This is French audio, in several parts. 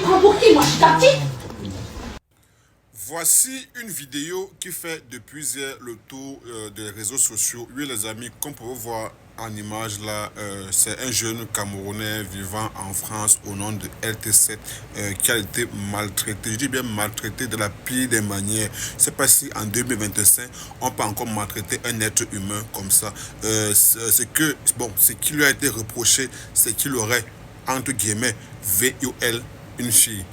prends pour qui? Moi, je suis ta petite. Voici une vidéo qui fait depuis hier le tour des réseaux sociaux. Oui les amis, comme vous pouvez voir en image là, c'est un jeune Camerounais vivant en France au nom de LT7 qui a été maltraité. Je dis bien maltraité de la pire des manières. Je ne sais pas si en 2025 on peut encore maltraiter un être humain comme ça. Ce qui lui a été reproché, c'est qu'il aurait entre guillemets VUL une fille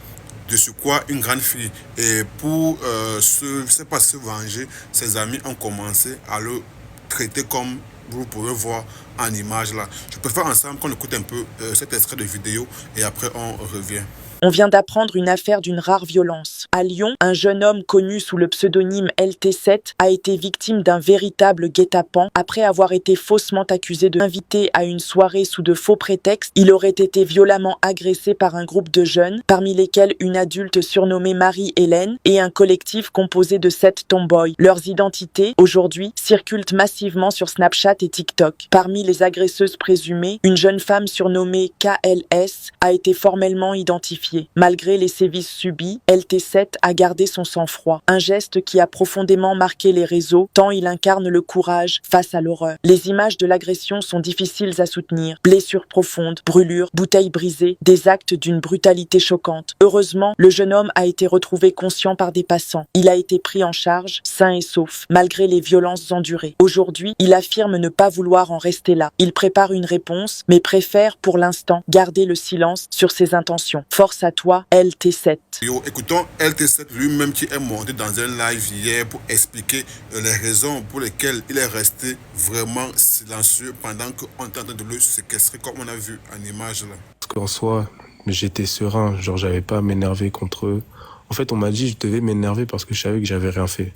de ce quoi une grande fille. Et pour se venger, ses amis ont commencé à le traiter comme vous pouvez voir en image là. Je préfère ensemble qu'on écoute un peu cet extrait de vidéo et après on revient. On vient d'apprendre une affaire d'une rare violence. À Lyon, un jeune homme connu sous le pseudonyme LT7 a été victime d'un véritable guet-apens après avoir été faussement accusé d'inviter à une soirée sous de faux prétextes. Il aurait été violemment agressé par un groupe de jeunes, parmi lesquels une adulte surnommée Marie-Hélène et un collectif composé de 7 tomboys. Leurs identités, aujourd'hui, circulent massivement sur Snapchat et TikTok. Parmi les agresseuses présumées, une jeune femme surnommée KLS a été formellement identifiée. Malgré les sévices subis, LT7 a gardé son sang-froid, un geste qui a profondément marqué les réseaux tant il incarne le courage face à l'horreur. Les images de l'agression sont difficiles à soutenir. Blessures profondes, brûlures, bouteilles brisées, des actes d'une brutalité choquante. Heureusement, le jeune homme a été retrouvé conscient par des passants. Il a été pris en charge, sain et sauf, malgré les violences endurées. Aujourd'hui, il affirme ne pas vouloir en rester là. Il prépare une réponse, mais préfère pour l'instant garder le silence sur ses intentions. Force à toi, LT7. Écoutons LT7 lui-même qui est monté dans un live hier pour expliquer les raisons pour lesquelles il est resté vraiment silencieux pendant qu'on était en train de le séquestrer comme on a vu en image là. Parce qu'en soi, j'étais serein, genre j'avais pas à m'énerver contre eux. En fait, on m'a dit que je devais m'énerver parce que je savais que j'avais rien fait.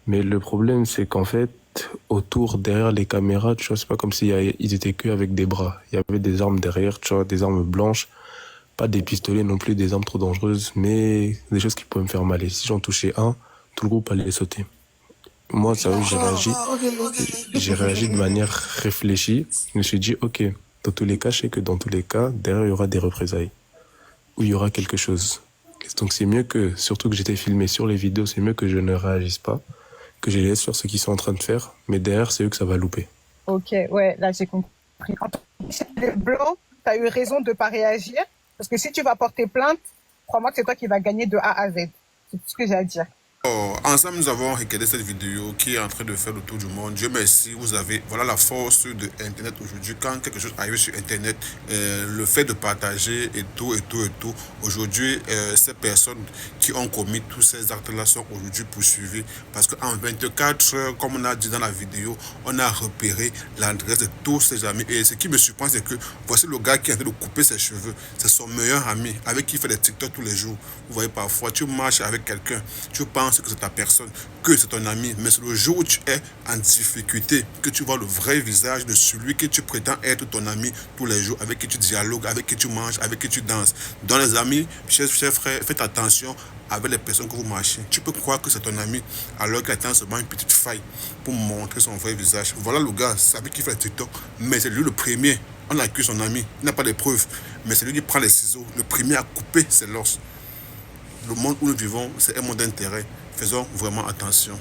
Mais le problème, c'est qu'en fait, autour, derrière les caméras, tu vois, c'est pas comme ils étaient que avec des bras. Il y avait des armes derrière, tu vois, des armes blanches. Pas des pistolets non plus, des armes trop dangereuses, mais des choses qui pouvaient me faire mal. Et si j'en touchais un, tout le groupe allait sauter. Moi, ça j'ai réagi de manière réfléchie. Je me suis dit, ok, dans tous les cas, je sais que dans tous les cas, derrière, il y aura des représailles. Ou il y aura quelque chose. Donc c'est mieux que, surtout que j'étais filmé sur les vidéos, c'est mieux que je ne réagisse pas, que je les laisse faire ce qu'ils sont en train de faire, mais derrière, c'est eux que ça va louper. Ok, ouais, là j'ai compris. En tant que blanc, t'as eu raison de pas réagir. Parce que si tu vas porter plainte, crois-moi que c'est toi qui vas gagner de A à Z. C'est tout ce que j'ai à dire. Ensemble, nous avons regardé cette vidéo qui est en train de faire le tour du monde. Dieu merci, vous avez, voilà la force de Internet aujourd'hui. Quand quelque chose arrive sur Internet, le fait de partager et tout. Aujourd'hui, ces personnes qui ont commis tous ces actes-là sont aujourd'hui poursuivies. Parce qu'en 24 heures, comme on a dit dans la vidéo, on a repéré l'adresse de tous ses amis. Et ce qui me surprend, c'est que voici le gars qui est en train de couper ses cheveux. C'est son meilleur ami, avec qui il fait des TikTok tous les jours. Vous voyez, parfois, tu marches avec quelqu'un, tu penses que c'est ta personne, que c'est ton ami, mais c'est le jour où tu es en difficulté que tu vois le vrai visage de celui que tu prétends être ton ami tous les jours, avec qui tu dialogues, avec qui tu manges, avec qui tu danses. Dans les amis, chers frères, faites attention avec les personnes que vous marchez. Tu peux croire que c'est ton ami alors qu'il attend seulement une petite faille pour montrer son vrai visage. Voilà le gars, c'est avec qui il fait TikTok, mais c'est lui le premier. On accuse son ami, il n'a pas de preuves, mais c'est lui qui prend les ciseaux, le premier à couper ses l'os. Le monde où nous vivons, c'est un monde d'intérêt. Faisons vraiment attention.